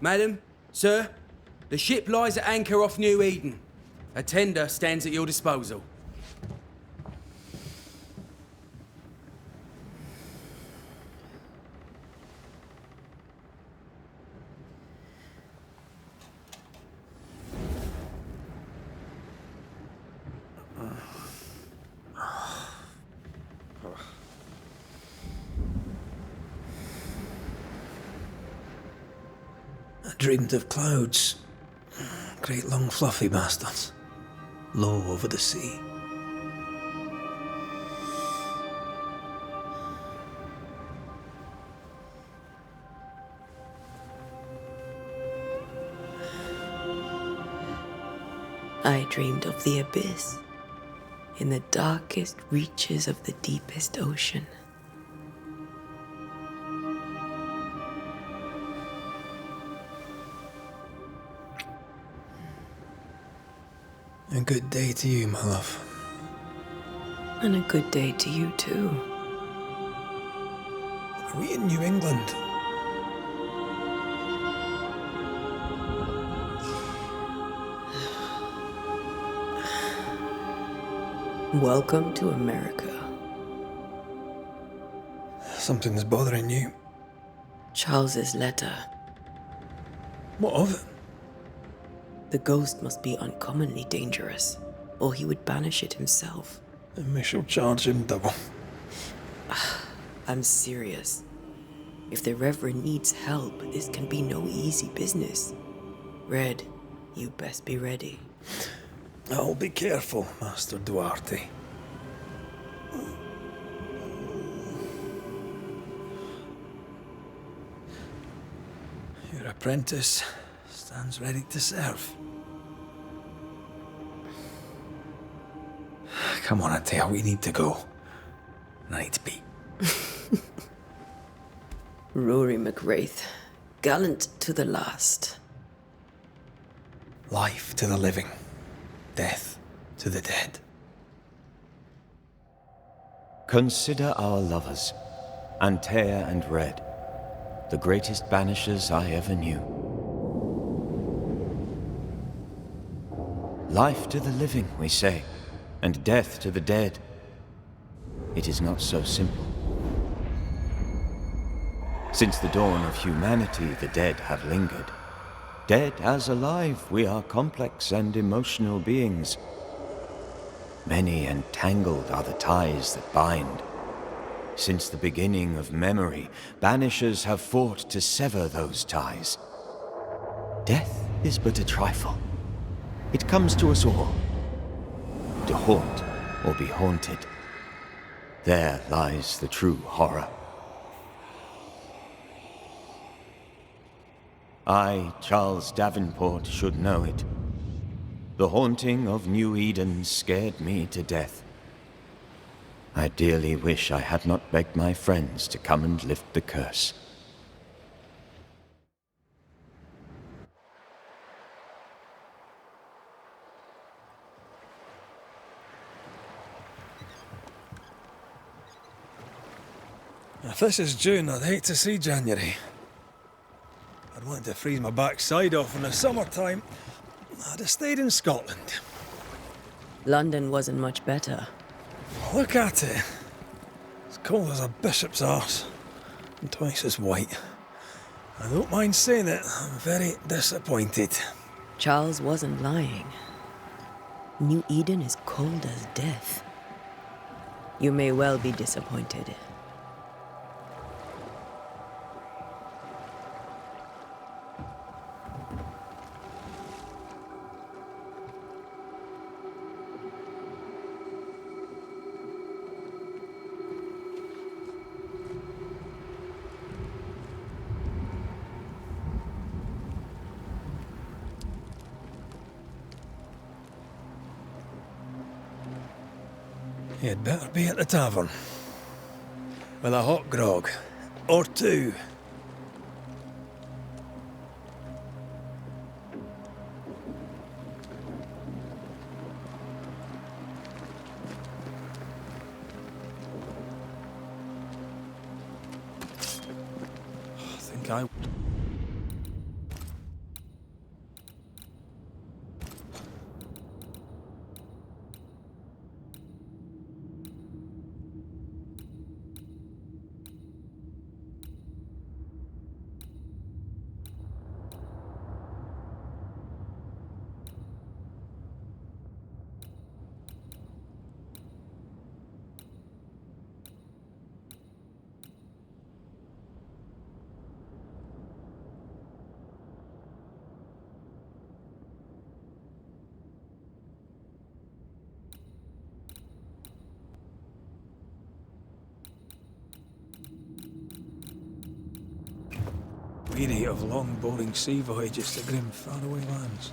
Madam, sir, the ship lies at anchor off New Eden. A tender stands at your disposal. Dreamed of clouds. Great long fluffy bastards. Low over the sea. I dreamed of the abyss, in the darkest reaches of the deepest ocean. A good day to you, my love. And a good day to you too. Are we in New England? Welcome to America. Something's bothering you. Charles's letter. What of it? The ghost must be uncommonly dangerous, or he would banish it himself. And we shall charge him double. I'm serious. If the Reverend needs help, this can be no easy business. Red, you best be ready. I'll be careful, Master Duarte. Your apprentice stands ready to serve. Come on, Atea, we need to go. I need to pee. Rory McWraith, gallant to the last. Life to the living, death to the dead. Consider our lovers, Antea and Red, the greatest banishers I ever knew. Life to the living, we say, and death to the dead. It is not so simple. Since the dawn of humanity, the dead have lingered. Dead as alive, we are complex and emotional beings. Many and tangled are the ties that bind. Since the beginning of memory, banishers have fought to sever those ties. Death is but a trifle. It comes to us all. To haunt or be haunted. There lies the true horror. I, Charles Davenport, should know it. The haunting of New Eden scared me to death. I dearly wish I had not begged my friends to come and lift the curse. If this is June, I'd hate to see January. I'd want to freeze my backside off in the summertime. I'd have stayed in Scotland. London wasn't much better. Look at it. As cold as a bishop's arse. And twice as white. I don't mind saying it, I'm very disappointed. Charles wasn't lying. New Eden is cold as death. You may well be disappointed. You'd better be at the tavern. With a hot grog. Or two. I think I... weary of long, boring sea voyages to grim, faraway lands.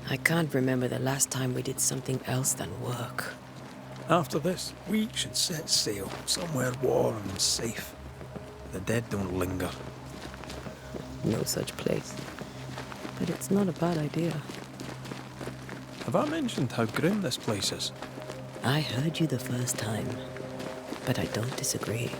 I can't remember the last time we did something else than work. After this, we should set sail somewhere warm and safe. The dead don't linger. No such place. But it's not a bad idea. Have I mentioned how grim this place is? I heard you the first time, but I don't disagree.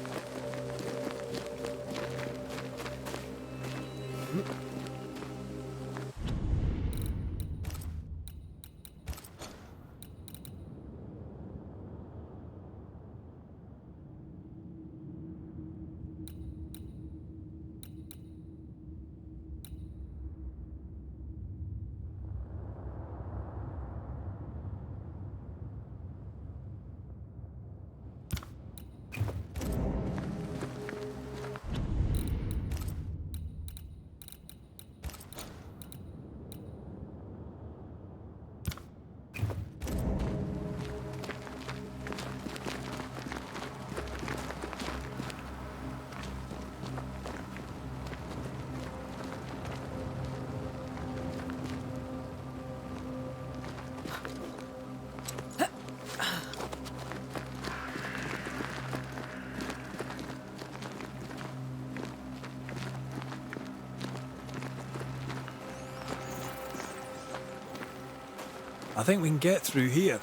I think we can get through here.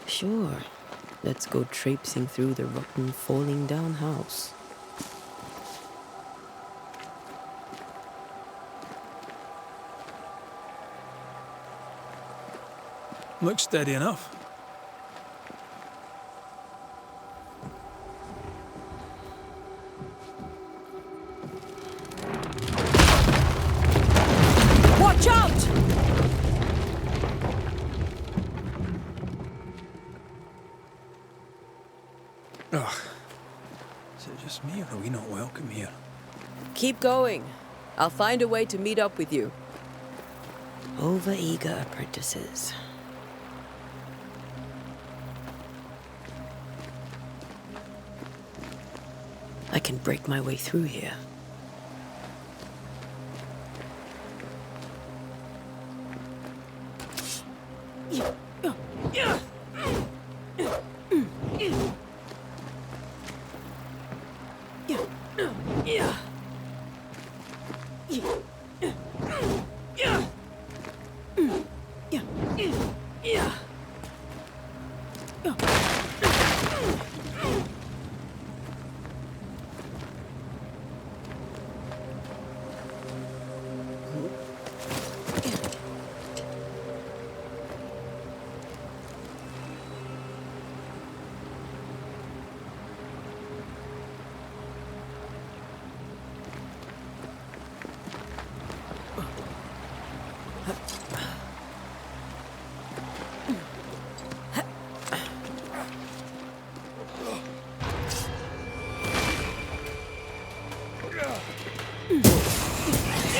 Sure. Let's go traipsing through the rotten, falling down house. Looks steady enough. Watch out! Ugh. Is it just me, or are we not welcome here? Keep going. I'll find a way to meet up with you. Over-eager apprentices. I can break my way through here.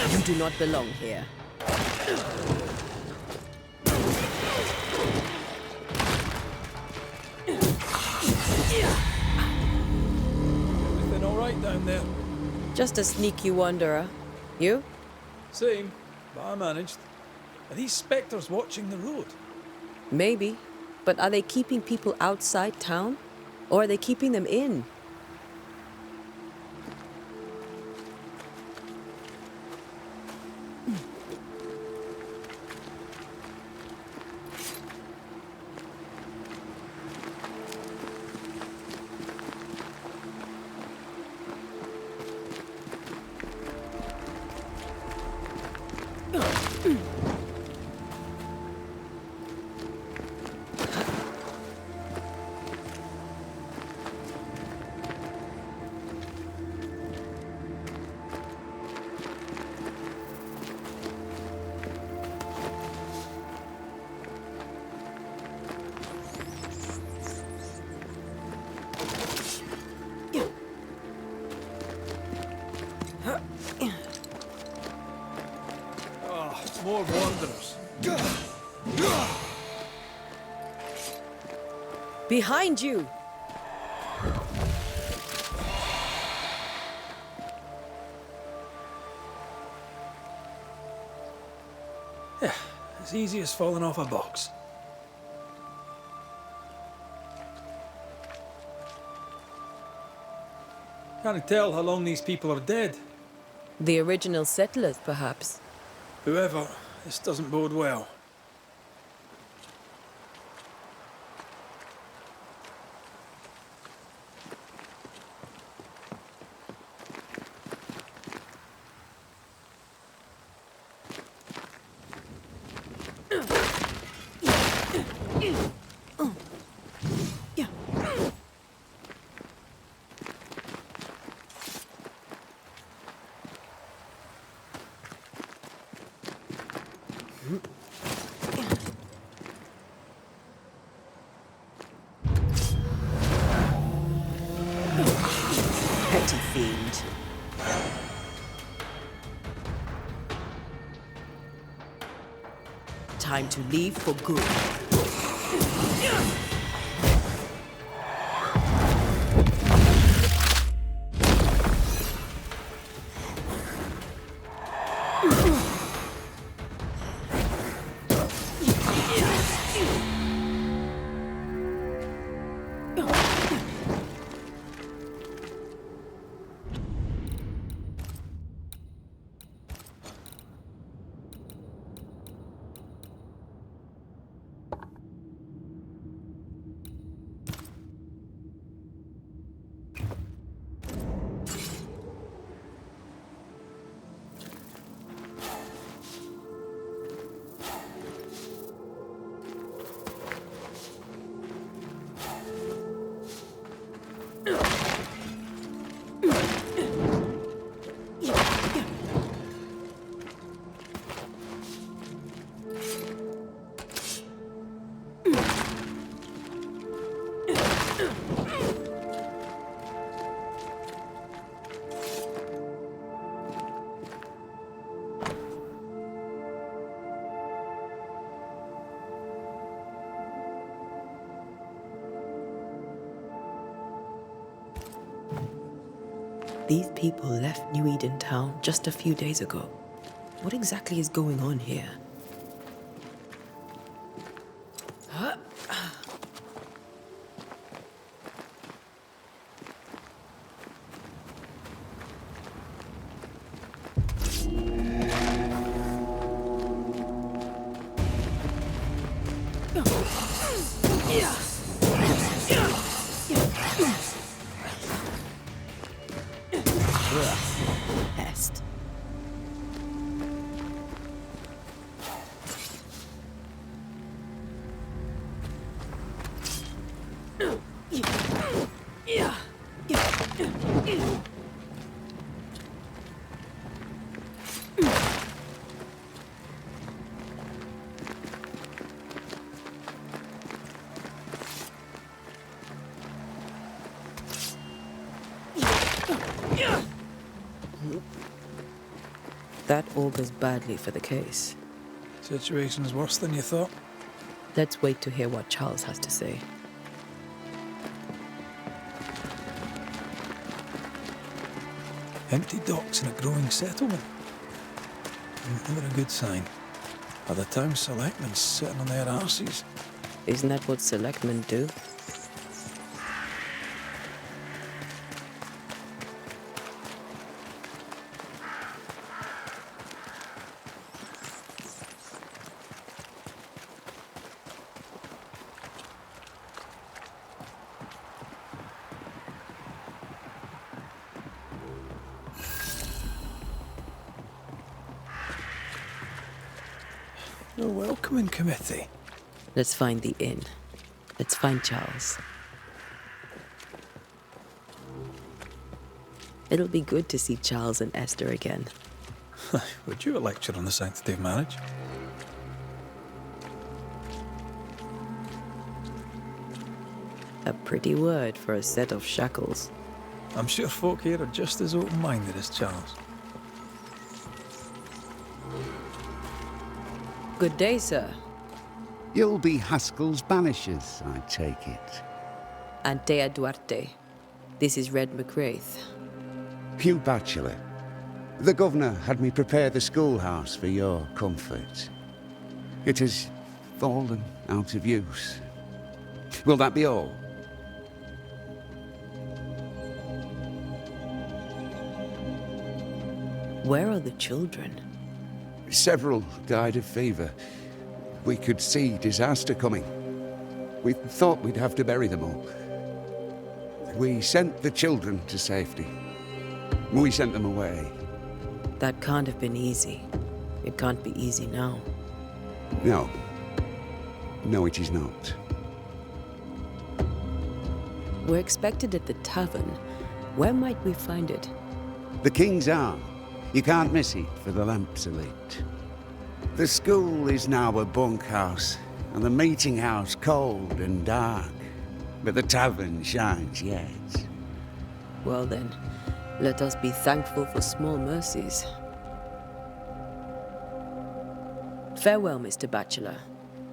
You do not belong here. Everything all right down there? Just a sneaky wanderer. You? Same, but I managed. Are these spectres watching the road? Maybe. But are they keeping people outside town? Or are they keeping them in? More wanderers. Behind you! Yeah, as easy as falling off a box. Can't tell how long these people are dead. The original settlers, perhaps. Whoever, this doesn't bode well. Petty fiend. Time to leave for good. These people left New Eden Town just a few days ago. What exactly is going on here? Pest. That augurs badly for the case. Situation's worse than you thought. Let's wait to hear what Charles has to say. Empty docks in a growing settlement. Never a good sign. Are the town selectmen sitting on their arses? Isn't that what selectmen do? No welcoming committee. Let's find the inn. Let's find Charles. It'll be good to see Charles and Esther again. Would you a lecture on the sanctity of marriage? A pretty word for a set of shackles. I'm sure folk here are just as open-minded as Charles. Good day, sir. You'll be Haskell's Banishers, I take it. Antea Duarte. This is Red McWraith. Hugh Batchelor. The governor had me prepare the schoolhouse for your comfort. It has fallen out of use. Will that be all? Where are the children? Several died of fever. We could see disaster coming. We thought we'd have to bury them all. We sent the children to safety. We sent them away. That can't have been easy. It can't be easy now. No. No, it is not. We're expected at the tavern. Where might we find it? The King's Arm. You can't miss it, for the lamps are lit. The school is now a bunkhouse, and the meeting house cold and dark. But the tavern shines yet. Well then, let us be thankful for small mercies. Farewell, Mr. Bachelor,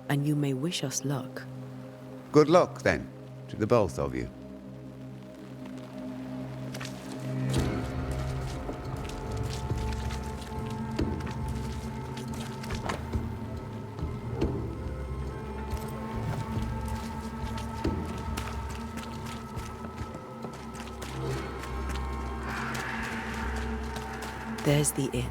and you may wish us luck. Good luck, then, to the both of you. There's the inn.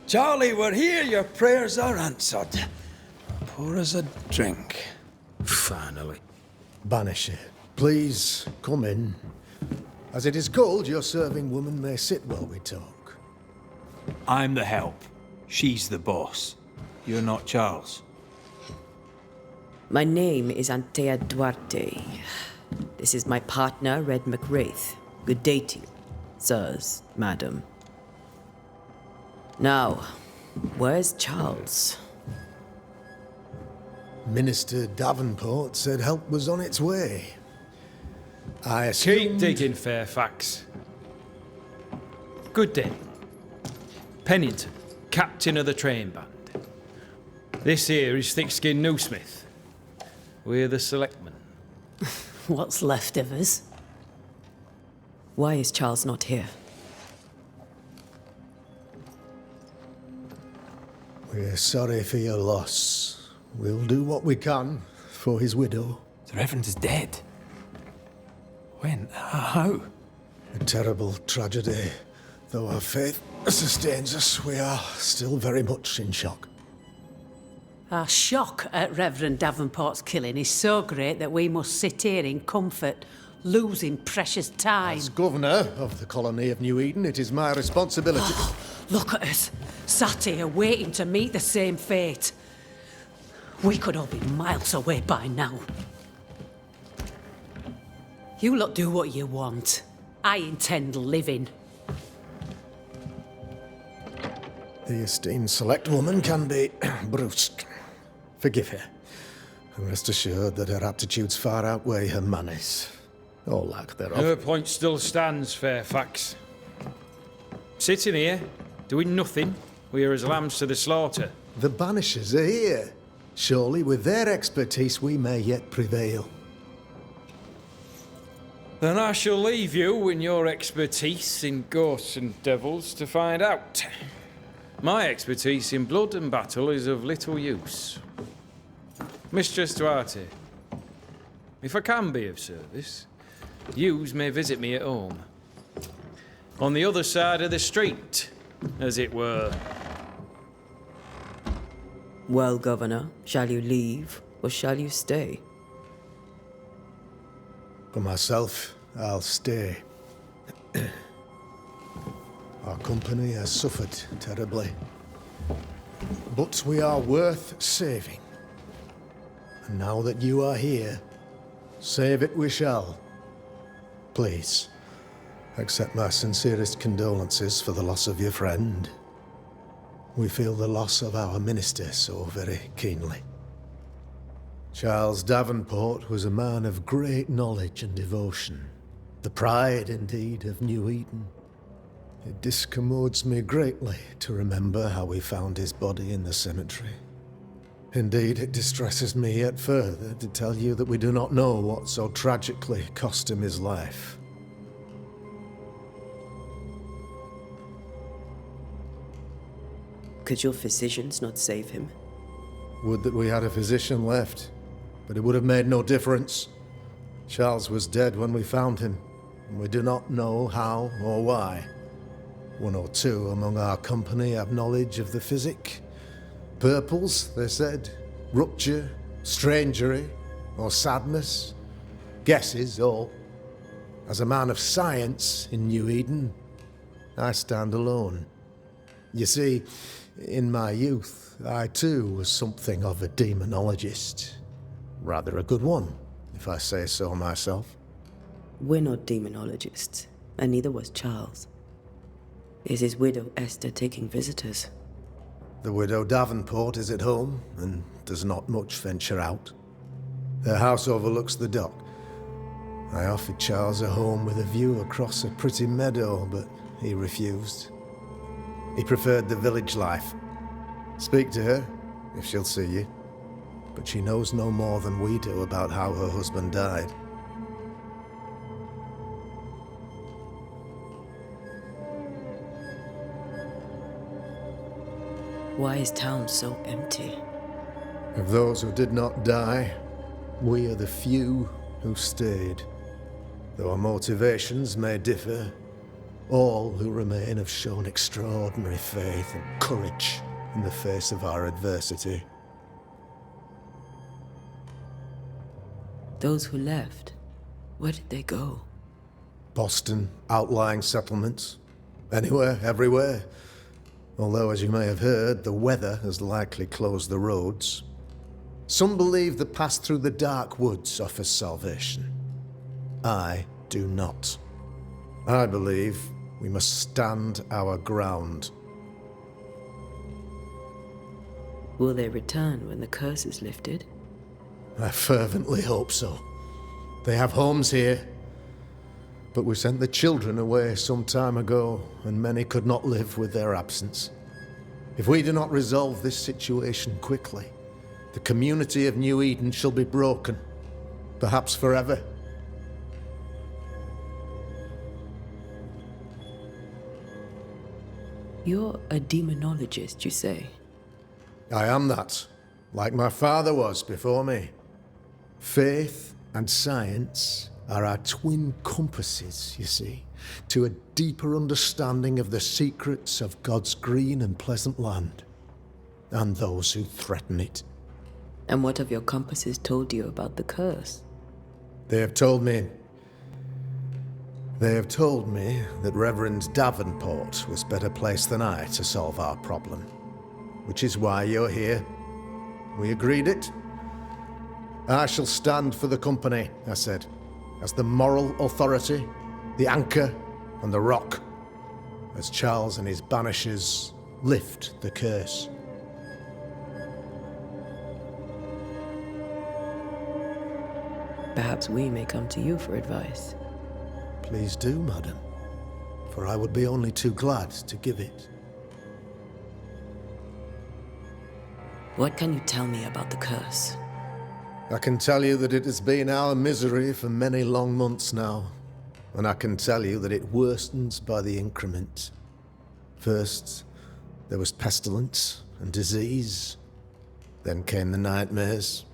Charlie, we're here. Your prayers are answered. Pour us a drink. Finally. Banisher, please come in. As it is cold, your serving woman may sit while we talk. I'm the help. She's the boss. You're not Charles. My name is Antea Duarte. This is my partner, Red McWraith. Good day to you, sirs, madam. Now, where's Charles? Minister Davenport said help was on its way. I Keep assumed... digging, Fairfax. Good day. Pennington, captain of the train band. This here is Thick-Skinned Newsmith. We're the selectmen. What's left of us? Why is Charles not here? We're sorry for your loss. We'll do what we can for his widow. The Reverend is dead. When? How? A terrible tragedy. Though our faith sustains us, we are still very much in shock. Our shock at Reverend Davenport's killing is so great that we must sit here in comfort, losing precious time. As governor of the colony of New Eden, it is my responsibility... Look at us, sat here waiting to meet the same fate. We could all be miles away by now. You lot do what you want. I intend living. The esteemed select woman can be brusque. Forgive her. And rest assured that her aptitudes far outweigh her manners. Or lack thereof. Her point still stands, Fairfax. Sitting here, doing nothing, we are as lambs to the slaughter. The Banishers are here. Surely with their expertise we may yet prevail. Then I shall leave you in your expertise in ghosts and devils to find out. My expertise in blood and battle is of little use. Mistress Duarte, if I can be of service, yous may visit me at home. On the other side of the street, as it were. Well, Governor, shall you leave or shall you stay? For myself, I'll stay. Our company has suffered terribly. But we are worth saving. And now that you are here, save it we shall. Please, accept my sincerest condolences for the loss of your friend. We feel the loss of our minister so very keenly. Charles Davenport was a man of great knowledge and devotion. The pride, indeed, of New Eden. It discommodes me greatly to remember how we found his body in the cemetery. Indeed, it distresses me yet further to tell you that we do not know what so tragically cost him his life. Could your physicians not save him? Would that we had a physician left, but it would have made no difference. Charles was dead when we found him, and we do not know how or why. One or two among our company have knowledge of the physic. Purples, they said, rupture, strangery, or sadness. Guesses, all. As a man of science in New Eden, I stand alone. You see, in my youth, I too was something of a demonologist. Rather a good one, if I say so myself. We're not demonologists, and neither was Charles. Is his widow Esther taking visitors? The widow Davenport is at home, and does not much venture out. Their house overlooks the dock. I offered Charles a home with a view across a pretty meadow, but he refused. He preferred the village life. Speak to her, if she'll see you. But she knows no more than we do about how her husband died. Why is town so empty? Of those who did not die, we are the few who stayed. Though our motivations may differ, all who remain have shown extraordinary faith and courage in the face of our adversity. Those who left, where did they go? Boston, outlying settlements. Anywhere, everywhere. Although, as you may have heard, the weather has likely closed the roads. Some believe the path through the dark woods offers salvation. I do not. I believe we must stand our ground. Will they return when the curse is lifted? I fervently hope so. They have homes here. But we sent the children away some time ago, and many could not live with their absence. If we do not resolve this situation quickly, the community of New Eden shall be broken, perhaps forever. You're a demonologist, you say? I am that, like my father was before me. Faith and science are our twin compasses, you see, to a deeper understanding of the secrets of God's green and pleasant land, and those who threaten it. And what have your compasses told you about the curse? They have told me that Reverend Davenport was better placed than I to solve our problem, which is why you're here. We agreed it. I shall stand for the company, I said, as the moral authority, the anchor, and the rock, as Charles and his Banishers lift the curse. Perhaps we may come to you for advice. Please do, madam, for I would be only too glad to give it. What can you tell me about the curse? I can tell you that it has been our misery for many long months now, and I can tell you that it worstens by the increment. First, there was pestilence and disease. Then came the nightmares.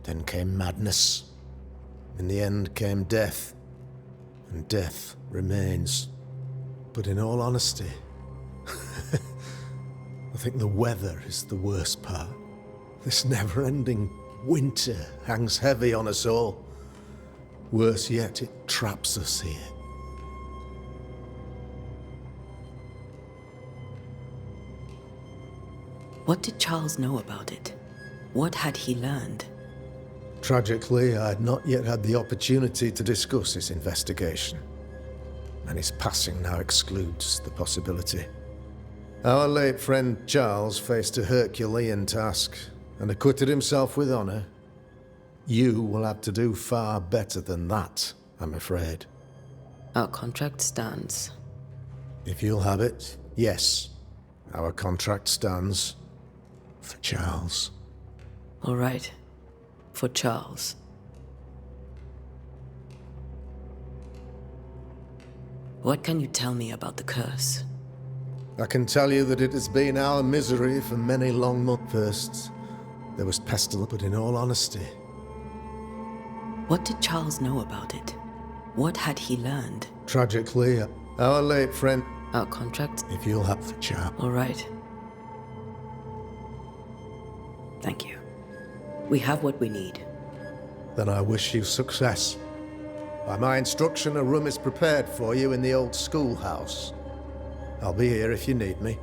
Then came madness. In the end came death, and death remains. But in all honesty, I think the weather is the worst part. This never-ending winter hangs heavy on us all. Worse yet, it traps us here. What did Charles know about it? What had he learned? Tragically, I had not yet had the opportunity to discuss his investigation, and his passing now excludes the possibility. Our late friend Charles faced a Herculean task and acquitted himself with honor. You will have to do far better than that, I'm afraid. Our contract stands. If you'll have it, yes. Our contract stands for Charles. All right. For Charles. What can you tell me about the curse? I can tell you that it has been our misery for many long months. First, there was pestilence, but in all honesty, What did Charles know about it? What had he learned? tragically, our late friend, Our contract? if you'll have for Charles. All right. Thank you. We have what we need. Then I wish you success. By my instruction, a room is prepared for you in the old schoolhouse. I'll be here if you need me.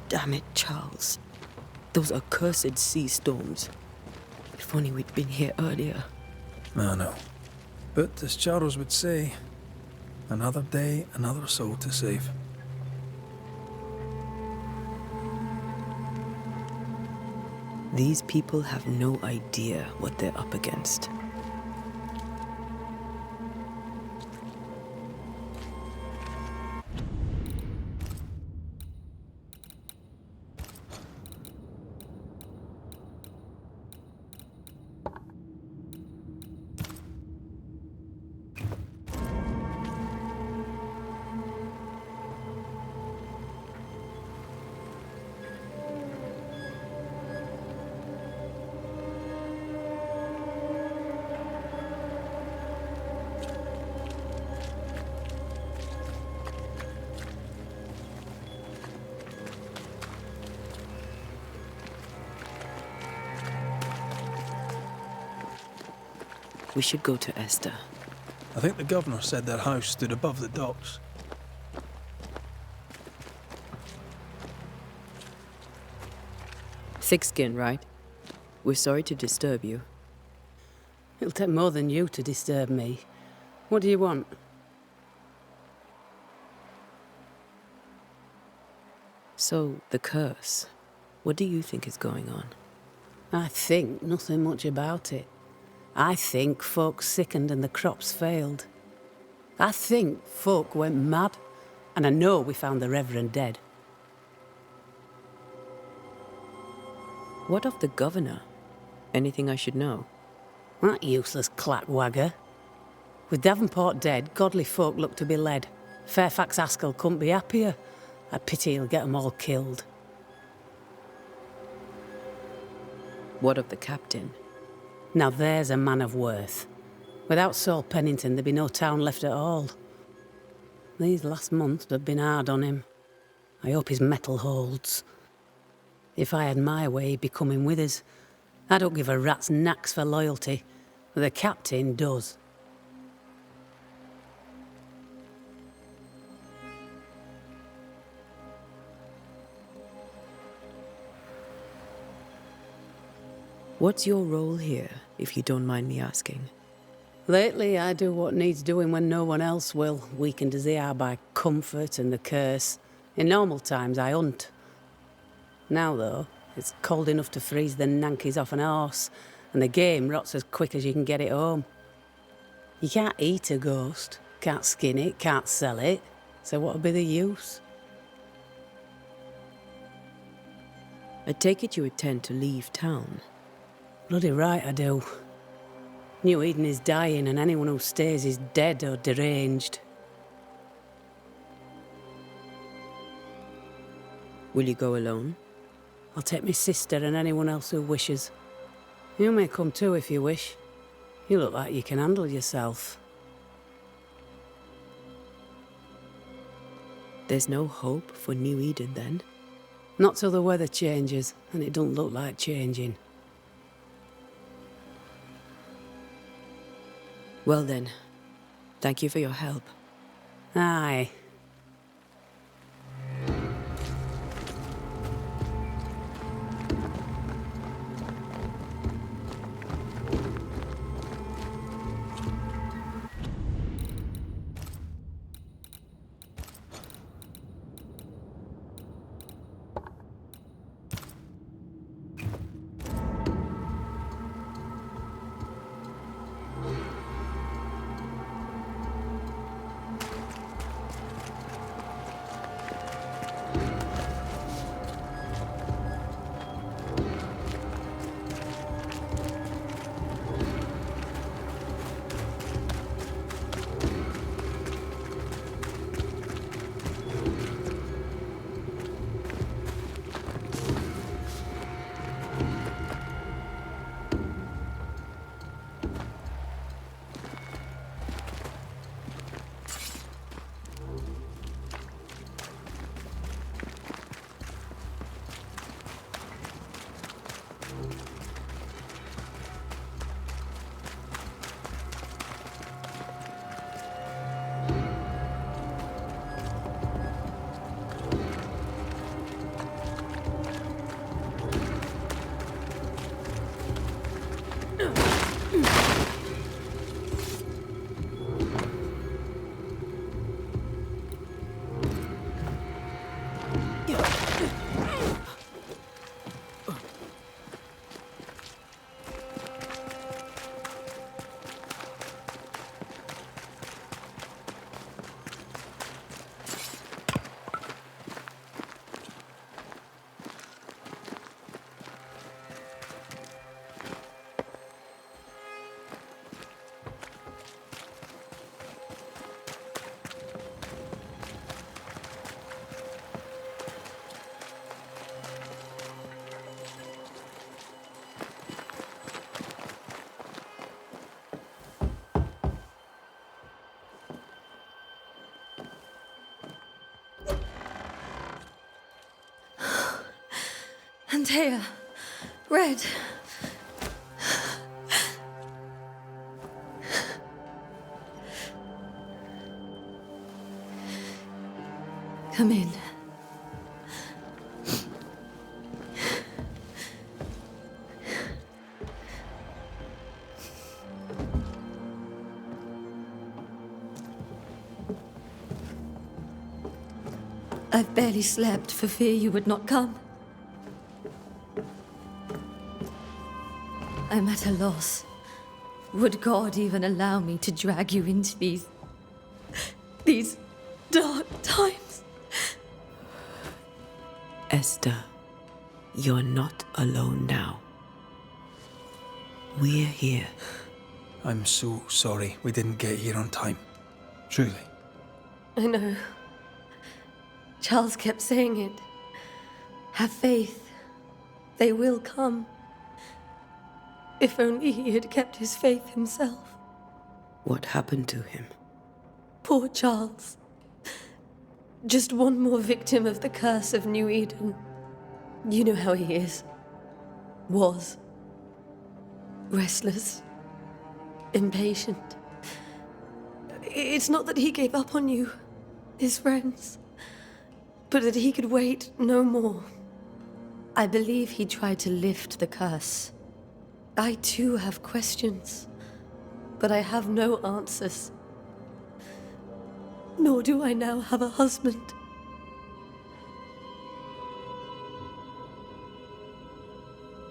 Damn it, Charles. Those accursed sea storms. If only we'd been here earlier. I know. But as Charles would say, another day, another soul to save. These people have no idea what they're up against. We should go to Esther. I think the governor said their house stood above the docks. Thick skin, right? We're sorry to disturb you. It'll take more than you to disturb me. What do you want? So, the curse. What do you think is going on? I think nothing much about it. I think folk sickened and the crops failed. I think folk went mad, and I know we found the Reverend dead. What of the governor? Anything I should know? That useless clackwagger. With Davenport dead, godly folk look to be led. Fairfax Askell couldn't be happier. I pity he'll get 'em all killed. What of the captain? Now there's a man of worth. Without Saul Pennington, there'd be no town left at all. These last months have been hard on him. I hope his mettle holds. If I had my way, he'd be coming with us. I don't give a rat's knacks for loyalty, but the captain does. What's your role here, if you don't mind me asking? Lately, I do what needs doing when no one else will, weakened as they are by comfort and the curse. In normal times, I hunt. Now, though, it's cold enough to freeze the nankies off an horse, and the game rots as quick as you can get it home. You can't eat a ghost, can't skin it, can't sell it, so what would be the use? I take it you intend to leave town. Bloody right I do. New Eden is dying, and anyone who stays is dead or deranged. Will you go alone? I'll take my sister and anyone else who wishes. You may come too if you wish. You look like you can handle yourself. There's no hope for New Eden, then? Not till the weather changes, and it don't look like changing. Well then, thank you for your help. Aye. Antea, Red. Come in. I've barely slept for fear you would not come. I'm at a loss. Would God even allow me to drag you into these dark times? Esther, you're not alone now. We're here. I'm so sorry we didn't get here on time. Truly. I know. Charles kept saying it. Have faith. They will come. If only he had kept his faith himself. What happened to him? Poor Charles. Just one more victim of the curse of New Eden. You know how he is. Was. Restless. Impatient. It's not that he gave up on you, his friends, but that he could wait no more. I believe he tried to lift the curse, I too have questions, but I have no answers. Nor do I now have a husband.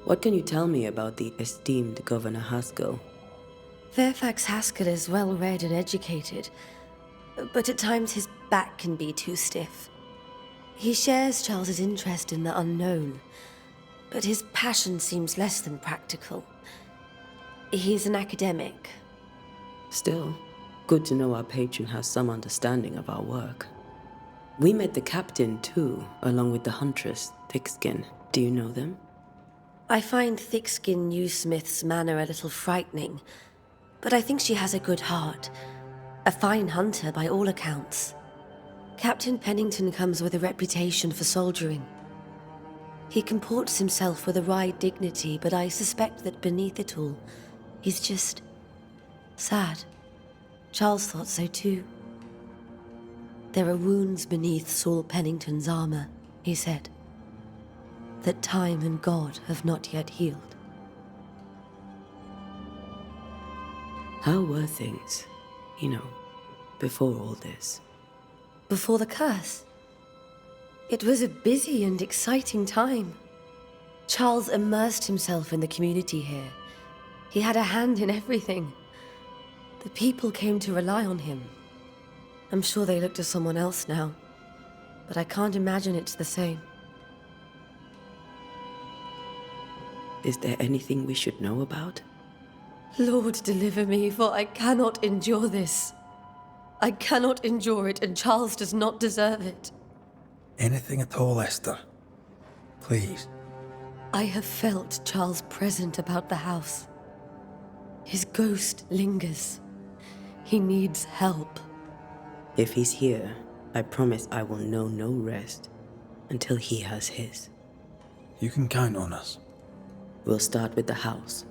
What can you tell me about the esteemed Governor Haskell? Fairfax Haskell is well read and educated, but at times his back can be too stiff. He shares Charles's interest in the unknown, but his passion seems less than practical. He's an academic. Still, good to know our patron has some understanding of our work. We met the captain too, along with the huntress, Thickskin. Do you know them? I find Thickskin Newsmith's manner a little frightening, but I think she has a good heart. A fine hunter by all accounts. Captain Pennington comes with a reputation for soldiering. He comports himself with a wry dignity, but I suspect that beneath it all, he's just sad. Charles thought so too. There are wounds beneath Saul Pennington's armor, he said, that time and God have not yet healed. How were things, before all this? Before the curse? It was a busy and exciting time. Charles immersed himself in the community here. He had a hand in everything. The people came to rely on him. I'm sure they look to someone else now, but I can't imagine it's the same. Is there anything we should know about? Lord, deliver me, for I cannot endure this. I cannot endure it, and Charles does not deserve it. Anything at all, Esther. Please. I have felt Charles present about the house. His ghost lingers. He needs help. If he's here, I promise I will know no rest until he has his. You can count on us. We'll start with the house.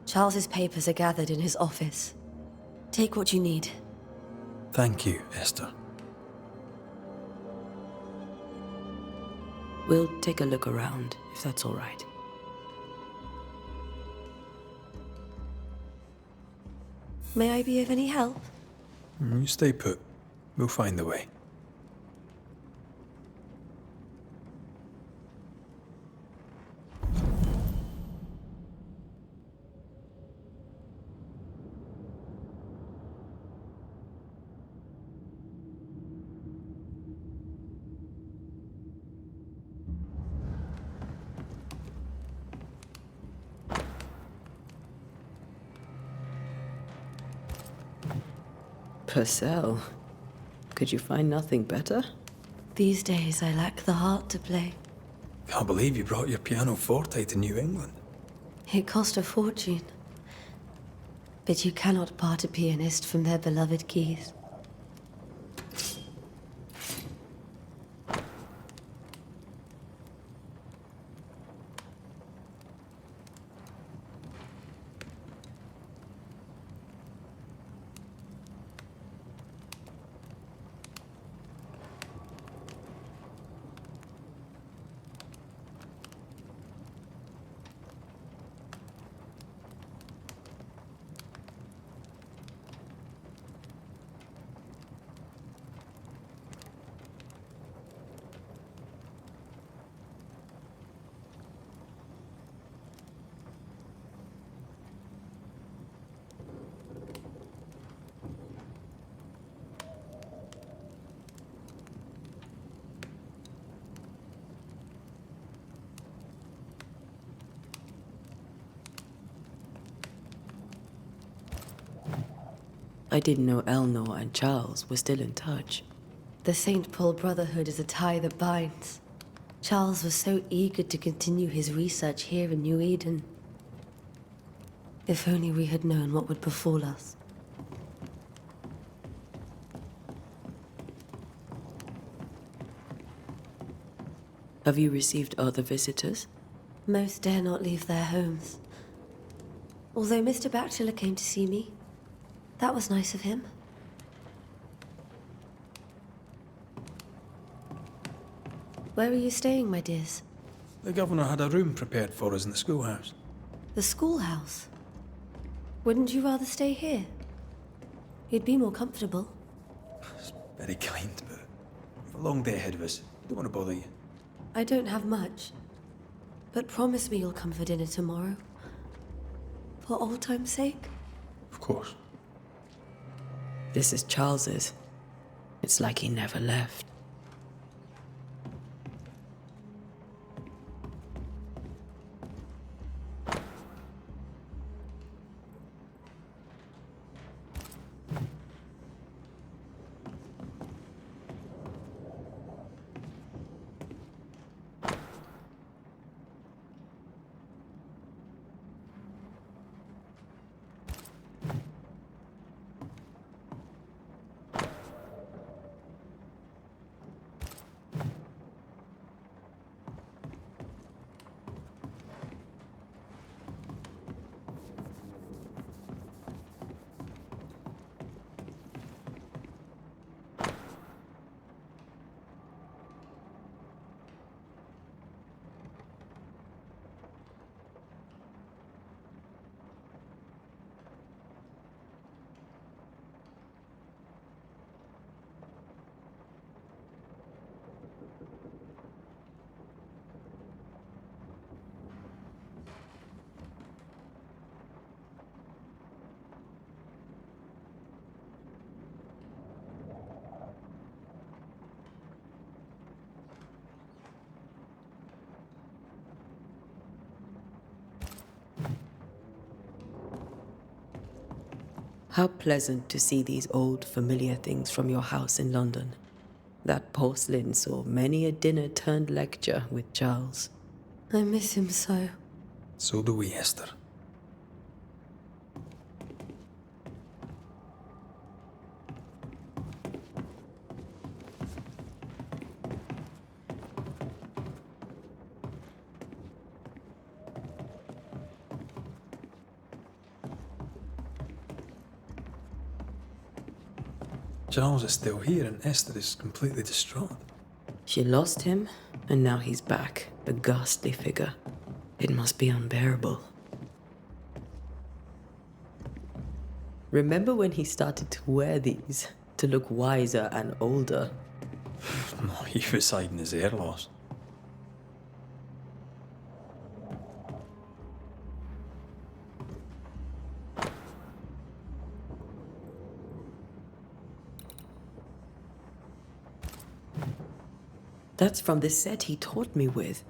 Charles's papers are gathered in his office. Take what you need. Thank you, Esther. We'll take a look around, if that's all right. May I be of any help? You stay put. We'll find the way. Purcell, could you find nothing better? These days I lack the heart to play. Can't believe you brought your pianoforte to New England. It cost a fortune. But you cannot part a pianist from their beloved keys. I didn't know Eleanor and Charles were still in touch. The St. Paul Brotherhood is a tie that binds. Charles was so eager to continue his research here in New Eden. If only we had known what would befall us. Have you received other visitors? Most dare not leave their homes. Although Mr. Bachelor came to see me. That was nice of him. Where are you staying, my dears? The governor had a room prepared for us in the schoolhouse. The schoolhouse. Wouldn't you rather stay here? You'd be more comfortable. It's very kind, but we've a long day ahead of us. Don't want to bother you. I don't have much. But promise me you'll come for dinner tomorrow. For old time's sake. Of course. This is Charles's. It's like he never left. How pleasant to see these old, familiar things from your house in London. That porcelain saw many a dinner-turned-lecture with Charles. I miss him so. So do we, Esther. Charles is still here and Esther is completely distraught. She lost him, and now he's back, a ghastly figure. It must be unbearable. Remember when he started to wear these, to look wiser and older? No, he was hiding his hair loss. That's from the set he taught me with.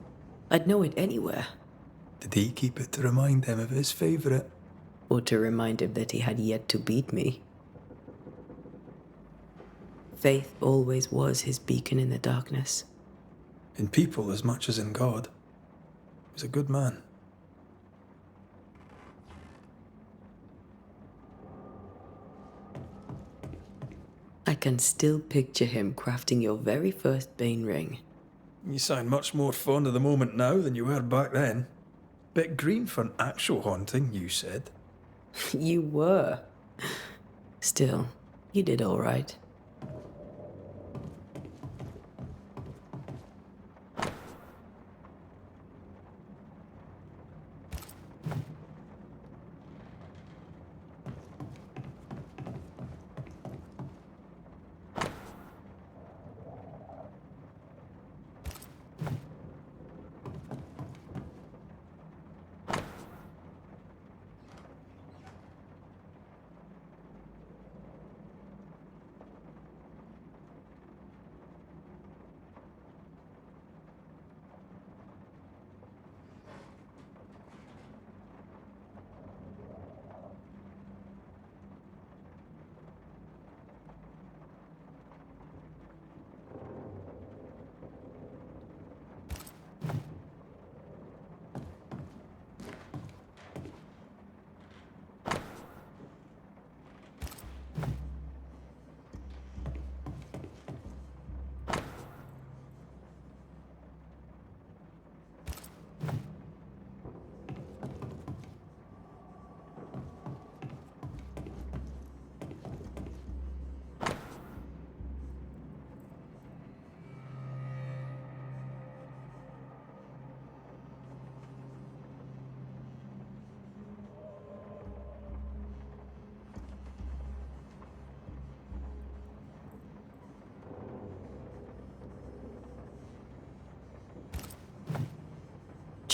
I'd know it anywhere. Did he keep it to remind him of his favourite? Or to remind him that he had yet to beat me. Faith always was his beacon in the darkness. In people as much as in God. He was a good man. I can still picture him crafting your very first Bane ring. You sound much more fond of the moment now than you were back then. Bit green for an actual haunting, you said. You were. Still, you did all right.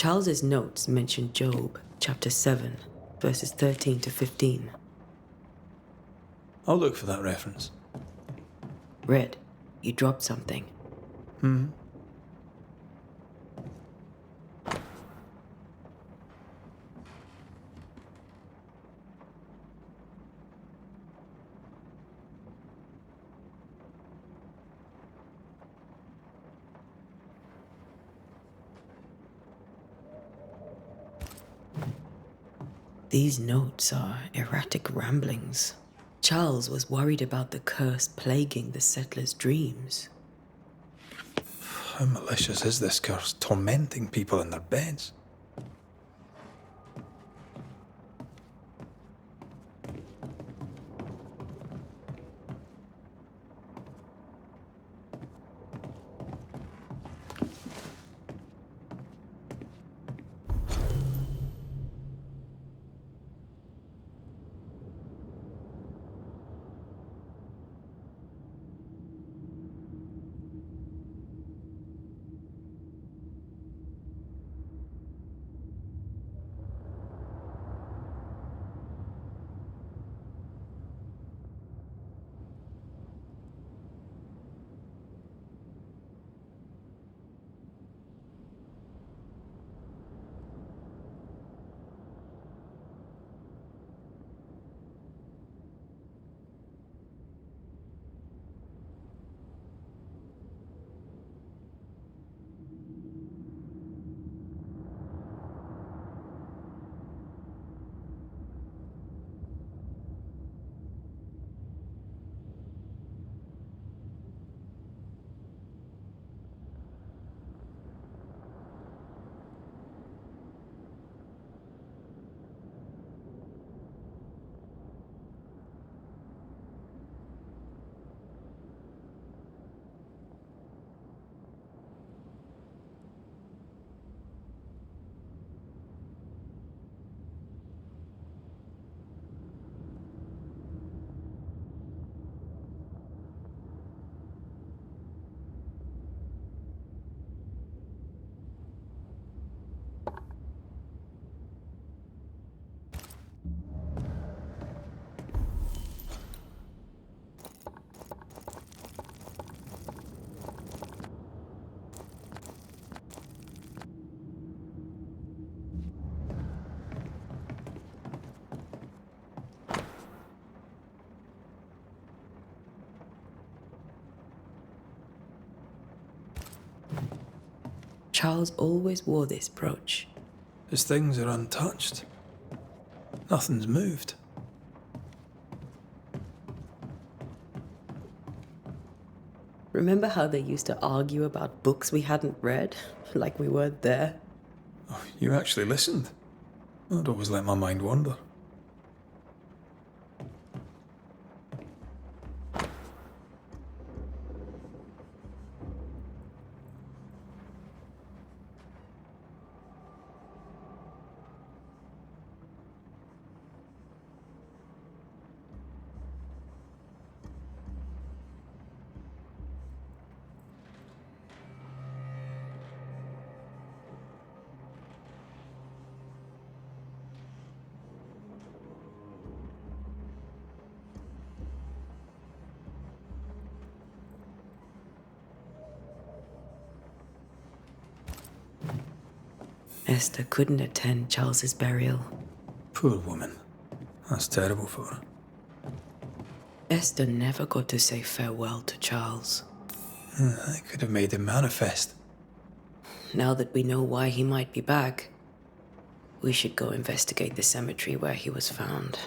Charles's notes mention Job, chapter 7, verses 13 to 15. I'll look for that reference. Red, you dropped something. These notes are erratic ramblings. Charles was worried about the curse plaguing the settlers' dreams. How malicious is this curse, tormenting people in their beds? Charles always wore this brooch. His things are untouched. Nothing's moved. Remember how they used to argue about books we hadn't read? Like we weren't there? Oh, you actually listened? I'd always let my mind wander. Esther couldn't attend Charles's burial. Poor woman. That's terrible for her. Esther never got to say farewell to Charles. I could have made him manifest. Now that we know why he might be back, we should go investigate the cemetery where he was found.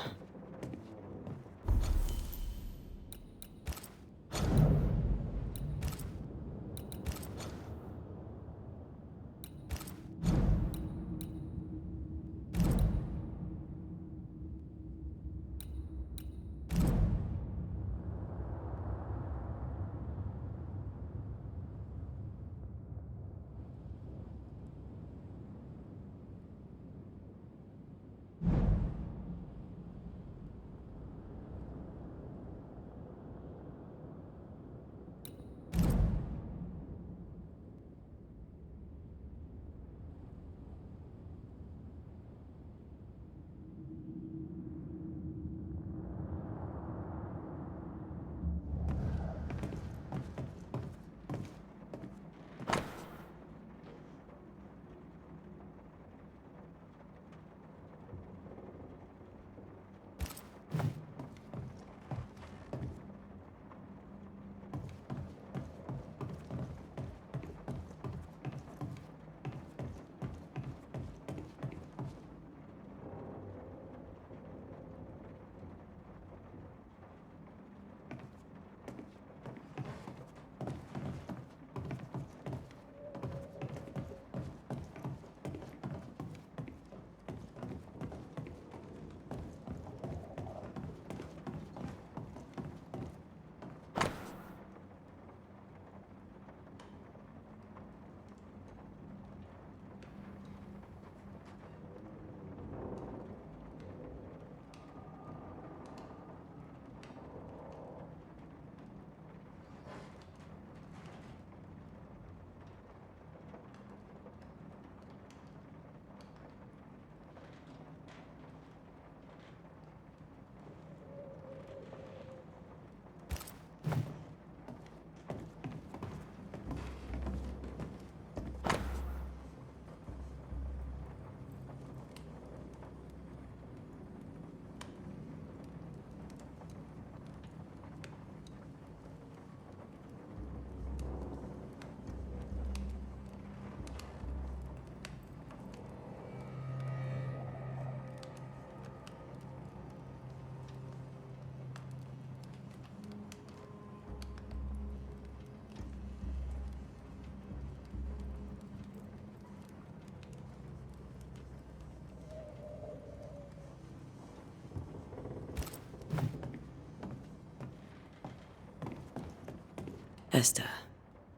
Esther,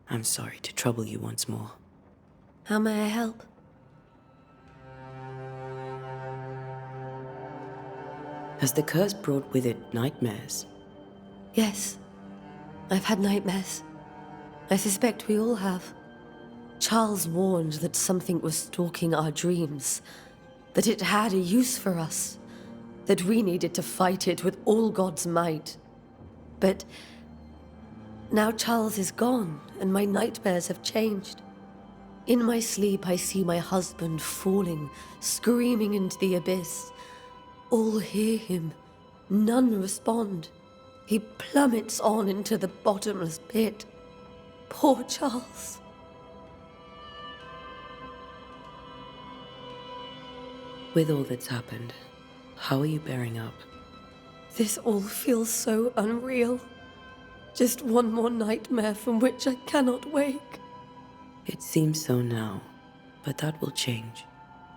I'm sorry to trouble you once more. How may I help? Has the curse brought with it nightmares? Yes. I've had nightmares. I suspect we all have. Charles warned that something was stalking our dreams, that it had a use for us, that we needed to fight it with all God's might. But now Charles is gone, and my nightmares have changed. In my sleep, I see my husband falling, screaming into the abyss. All hear him. None respond. He plummets on into the bottomless pit. Poor Charles. With all that's happened, how are you bearing up? This all feels so unreal. Just one more nightmare from which I cannot wake. It seems so now, but that will change.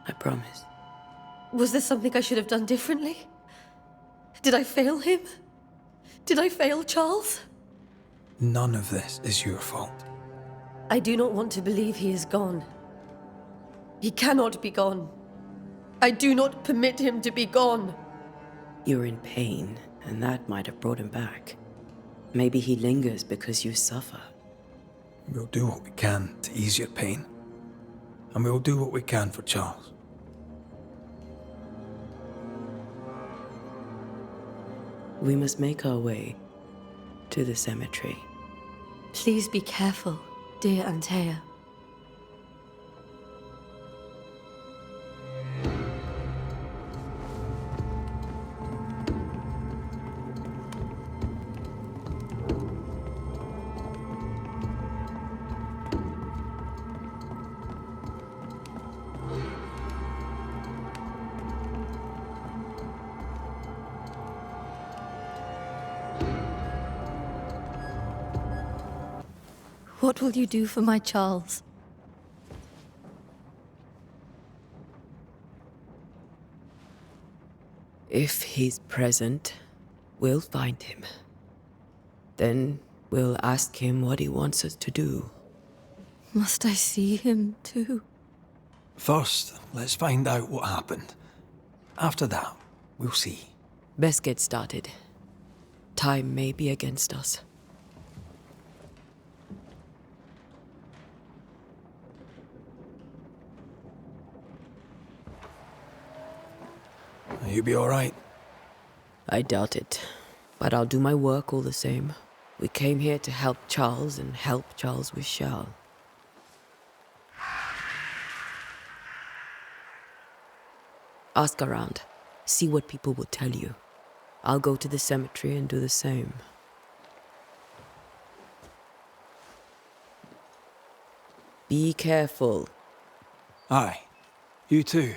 I promise. Was there something I should have done differently? Did I fail him? Did I fail Charles? None of this is your fault. I do not want to believe he is gone. He cannot be gone. I do not permit him to be gone. You're in pain, and that might have brought him back. Maybe he lingers because you suffer. We'll do what we can to ease your pain. And we'll do what we can for Charles. We must make our way to the cemetery. Please be careful, dear Antea. What will you do for my Charles? If he's present, we'll find him. Then we'll ask him what he wants us to do. Must I see him too? First, let's find out what happened. After that, we'll see. Best get started. Time may be against us. You be all right? I doubt it, but I'll do my work all the same. We came here to help Charles, and help Charles we shall. Ask around. See what people will tell you. I'll go to the cemetery and do the same. Be careful. Aye. You too.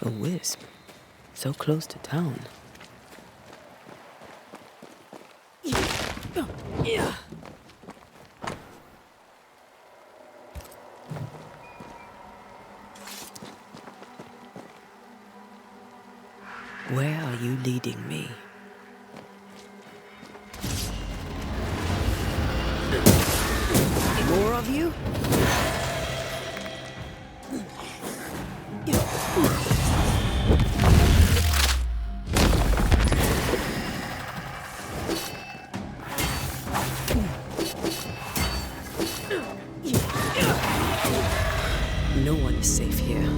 A wisp. So close to town. Where are you leading me? of you? No one is safe here.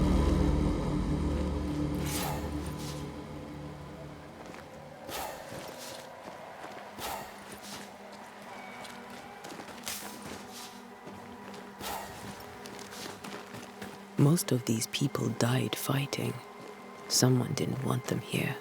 Most of these people died fighting. Someone didn't want them here.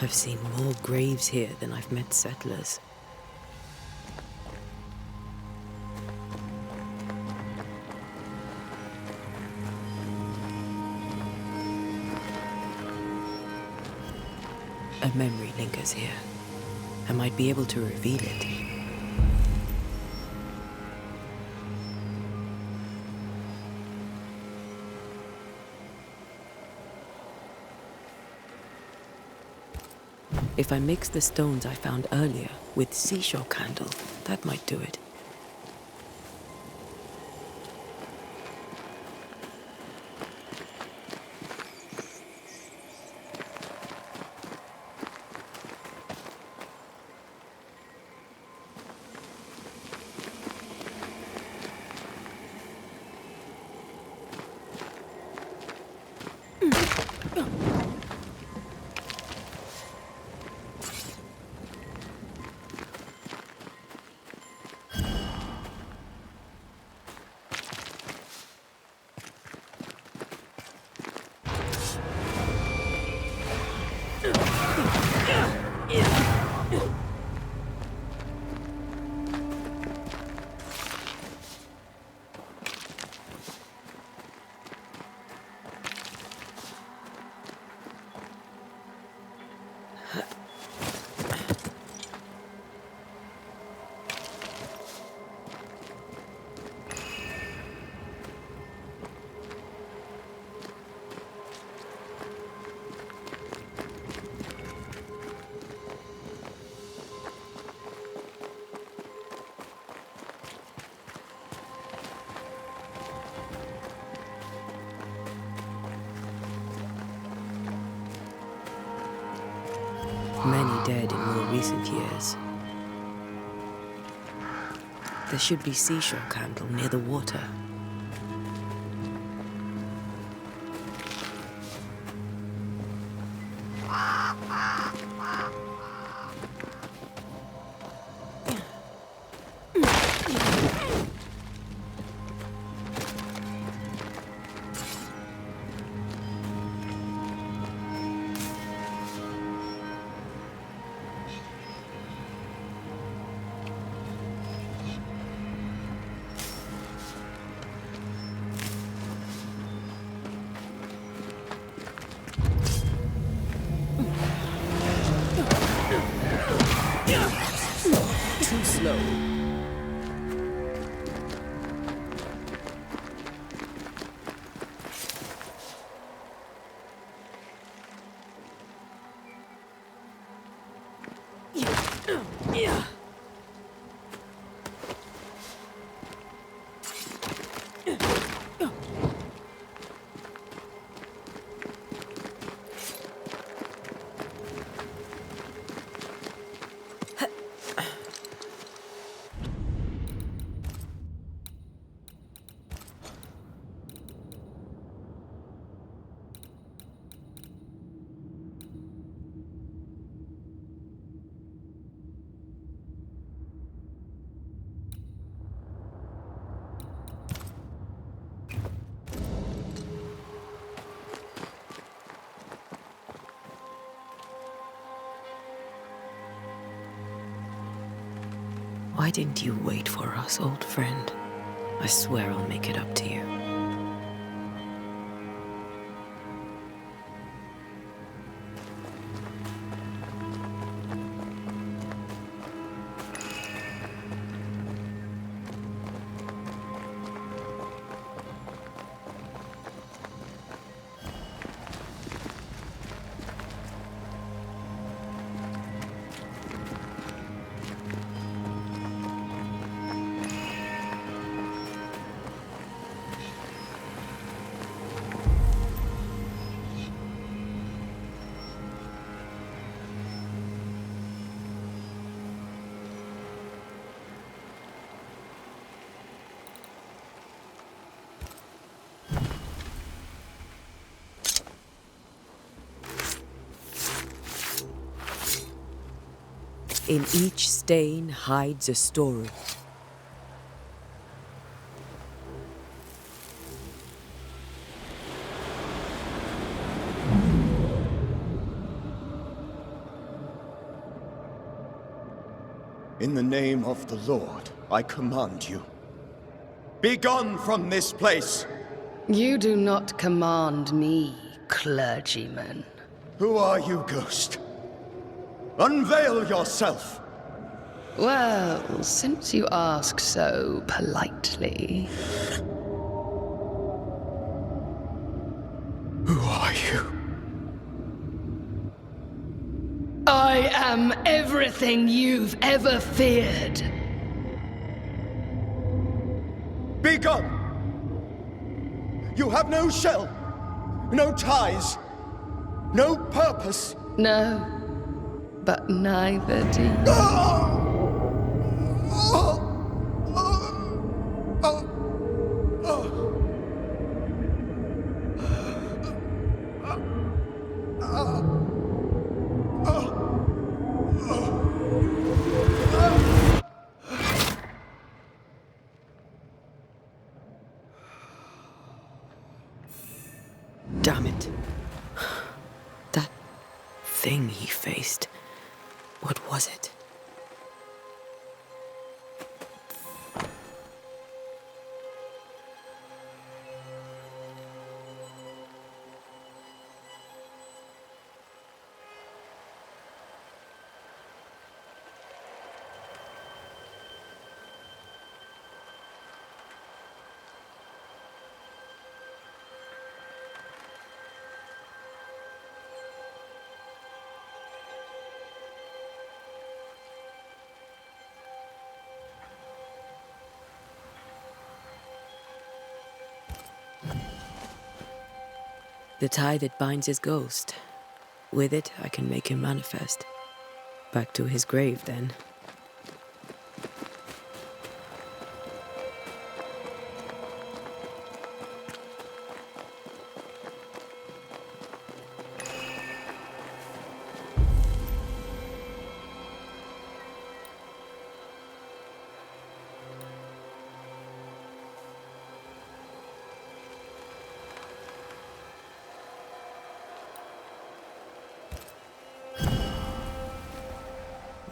I've seen more graves here than I've met settlers. A memory lingers here. I might be able to reveal it. If I mix the stones I found earlier with seashore candle, that might do it. Many dead in more recent years. There should be seashore candle near the water. Too slow. Yeah. Why didn't you wait for us, old friend? I swear I'll make it up to you. In each stain hides a story. In the name of the Lord, I command you. Be gone from this place! You do not command me, clergyman. Who are you, ghost? Unveil yourself! Well, since you ask so politely... Who are you? I am everything you've ever feared. Be gone! You have no shell, no ties, no purpose. No, but neither do you. Damn it. That thing he faced. What was it? The tie that binds his ghost. With it, I can make him manifest. Back to his grave, then.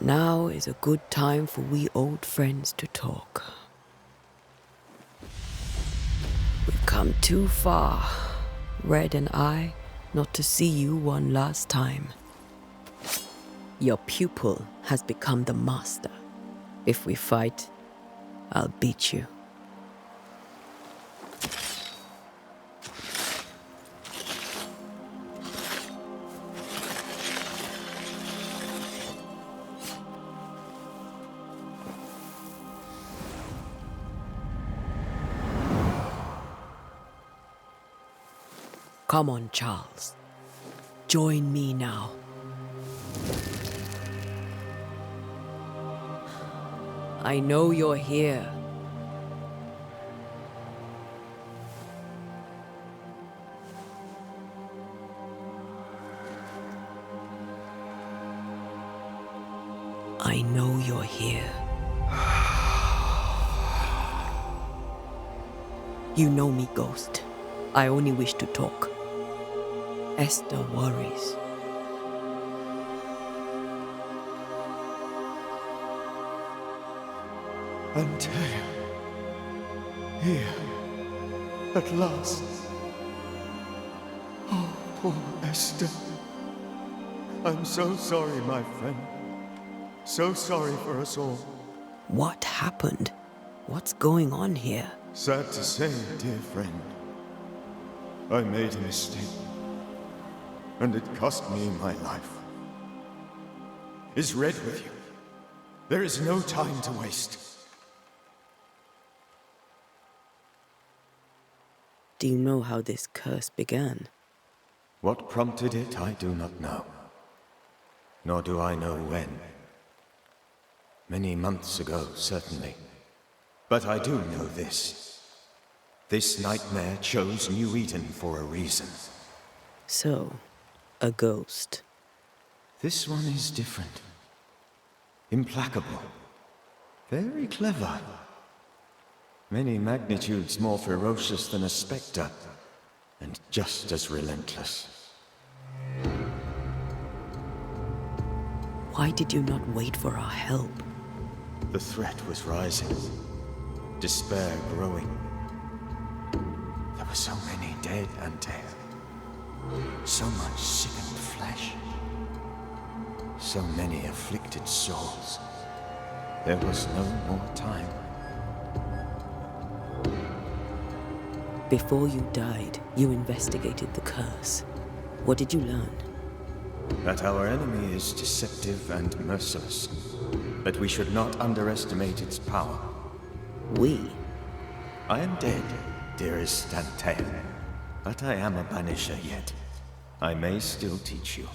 Now is a good time for we old friends to talk. We've come too far, Red and I, not to see you one last time. Your pupil has become the master. If we fight, I'll beat you. Come on, Charles. Join me now. I know you're here. I know you're here. You know me, Ghost. I only wish to talk. Esther worries. Antea. Here. At last. Oh, poor Esther. I'm so sorry, my friend. So sorry for us all. What happened? What's going on here? Sad to say, dear friend. I made a mistake. And it cost me my life. Is Red with you? There is no time to waste. Do you know how this curse began? What prompted it, I do not know. Nor do I know when. Many months ago, certainly. But I do know this. This nightmare chose New Eden for a reason. So, a ghost. This one is different. Implacable. Very clever. Many magnitudes more ferocious than a spectre, and just as relentless. Why did you not wait for our help? The threat was rising. Despair growing. There were so many dead, Antea. So much sickened flesh. So many afflicted souls. There was no more time. Before you died, you investigated the curse. What did you learn? That our enemy is deceptive and merciless. But we should not underestimate its power. We? I am dead, dearest Antea. But I am a banisher yet. I may still teach you.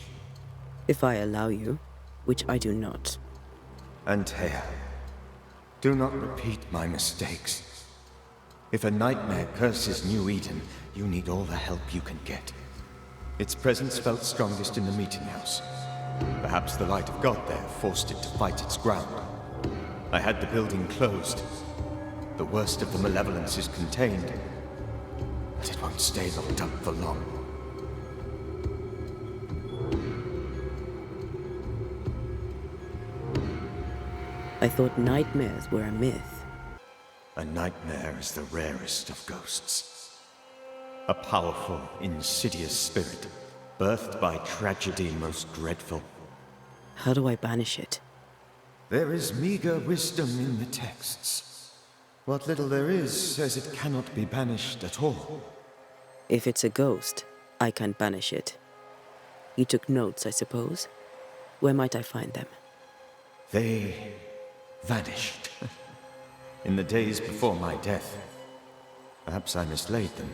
If I allow you, which I do not. Antea, do not repeat my mistakes. If a nightmare curses New Eden, you need all the help you can get. Its presence felt strongest in the meeting house. Perhaps the light of God there forced it to fight its ground. I had the building closed. The worst of the malevolence is contained, but it won't stay locked up for long. I thought nightmares were a myth. A nightmare is the rarest of ghosts. A powerful, insidious spirit, birthed by tragedy most dreadful. How do I banish it? There is meager wisdom in the texts. What little there is says it cannot be banished at all. If it's a ghost, I can't banish it. You took notes, I suppose? Where might I find them? They vanished. In the days before my death. Perhaps I mislaid them.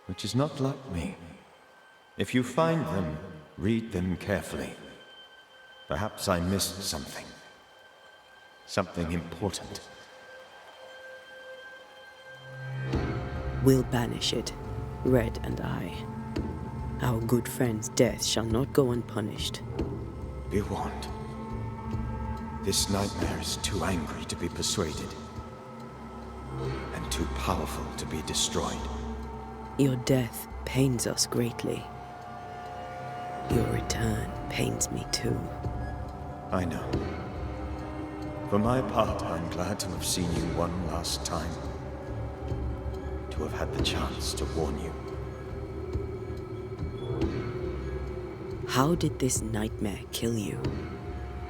Which is not like me. If you find them, read them carefully. Perhaps I missed something. Something important. We'll banish it, Red and I. Our good friend's death shall not go unpunished. Be warned. This nightmare is too angry to be persuaded. And too powerful to be destroyed. Your death pains us greatly. Your return pains me too. I know. For my part, I'm glad to have seen you one last time. To have had the chance to warn you. How did this nightmare kill you?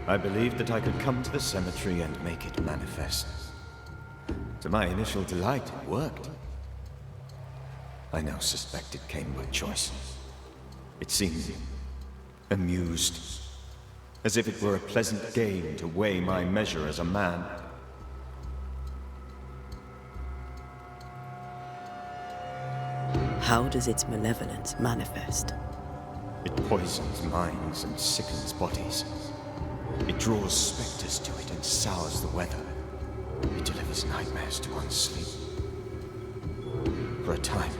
I believed that I could come to the cemetery and make it manifest. To my initial delight, it worked. I now suspect it came by choice. It seemed amused, as if it were a pleasant game to weigh my measure as a man. How does its malevolence manifest? It poisons minds and sickens bodies. It draws specters to it and sours the weather. It delivers nightmares to one's sleep. For a time,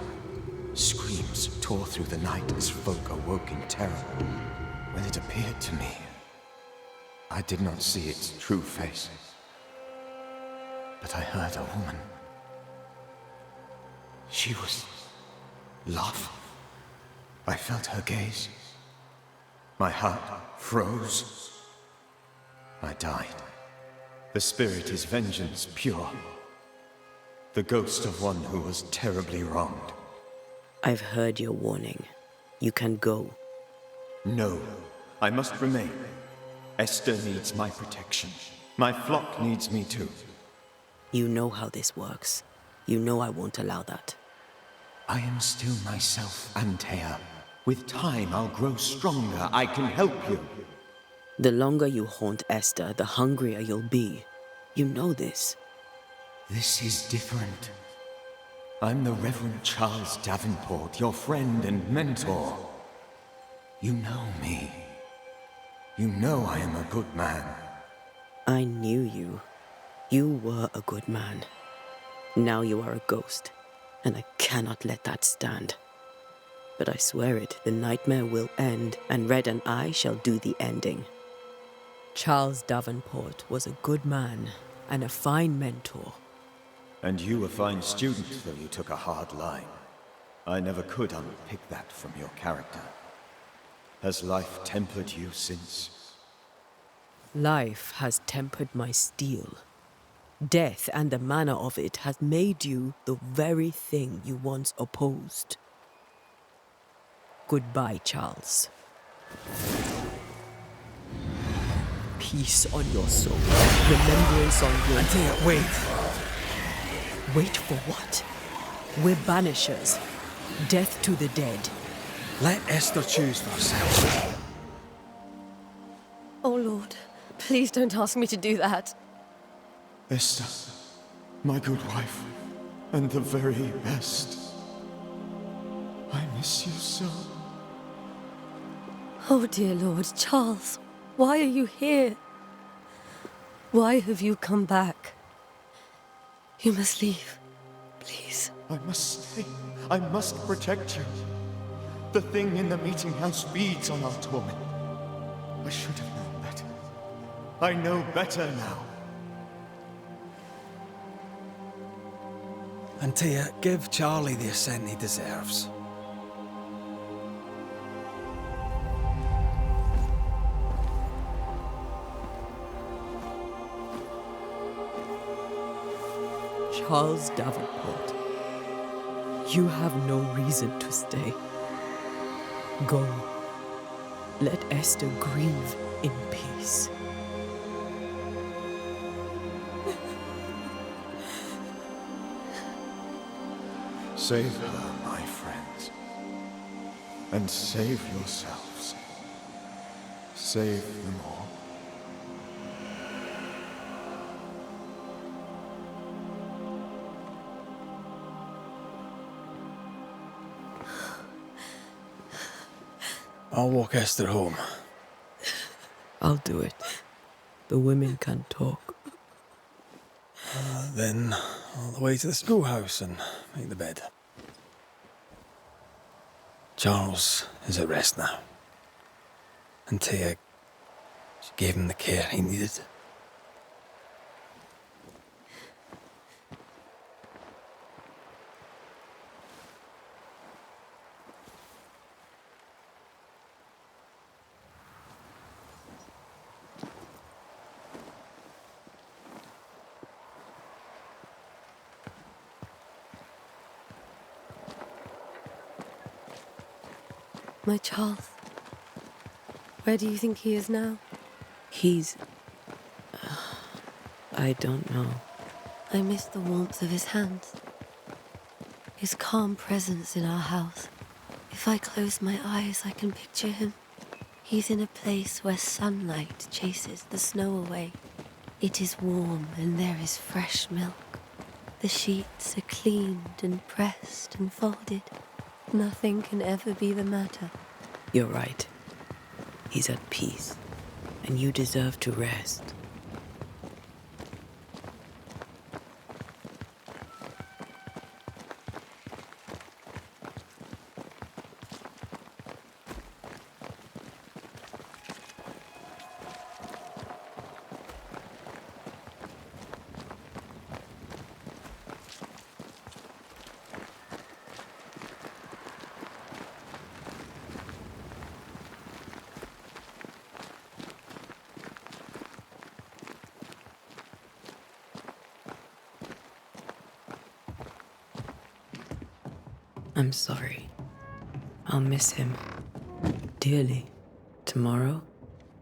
screams tore through the night as folk awoke in terror. When it appeared to me, I did not see its true face. But I heard a woman. She was love. I felt her gaze. My heart froze. I died. The spirit is vengeance pure. The ghost of one who was terribly wronged. I've heard your warning. You can go. No, I must remain. Esther needs my protection. My flock needs me too. You know how this works. You know I won't allow that. I am still myself, Antea. With time, I'll grow stronger. I can help you. The longer you haunt Esther, the hungrier you'll be. You know this. This is different. I'm the Reverend Charles Davenport, your friend and mentor. You know me. You know I am a good man. I knew you. You were a good man. Now you are a ghost, and I cannot let that stand. But I swear it, the nightmare will end, and Red and I shall do the ending. Charles Davenport was a good man and a fine mentor. And you a fine student, though you took a hard line. I never could unpick that from your character. Has life tempered you since? Life has tempered my steel. Death and the manner of it has made you the very thing you once opposed. Goodbye, Charles. Peace on your soul. Remembrance on your... Antea, wait. Wait for what? We're banishers. Death to the dead. Let Esther choose for herself. Oh, Lord, please don't ask me to do that. Esther, my good wife, and the very best. I miss you so. Oh, dear Lord, Charles, why are you here? Why have you come back? You must leave, please. I must stay. I must protect you. The thing in the meeting house feeds on our torment. I should have known better. I know better now. Antea, give Charlie the ascent he deserves. Charles Davenport, you have no reason to stay. Go. Let Esther grieve in peace. Save her, my friends. And save yourselves. Save them all. I'll walk Esther home. I'll do it. The women can talk. Then all the way to the schoolhouse and make the bed. Charles is at rest now. Antea, she gave him the care he needed. My Charles, where do you think he is now? He's... I don't know. I miss the warmth of his hands. His calm presence in our house. If I close my eyes, I can picture him. He's in a place where sunlight chases the snow away. It is warm and there is fresh milk. The sheets are cleaned and pressed and folded. Nothing can ever be the matter. You're right. He's at peace, and you deserve to rest. I'm sorry. I'll miss him dearly. Tomorrow,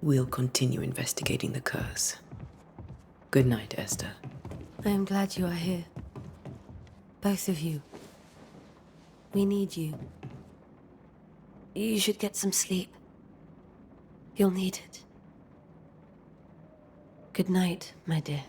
we'll continue investigating the curse. Good night, Esther. I am glad you are here. Both of you. We need you. You should get some sleep. You'll need it. Good night, my dear.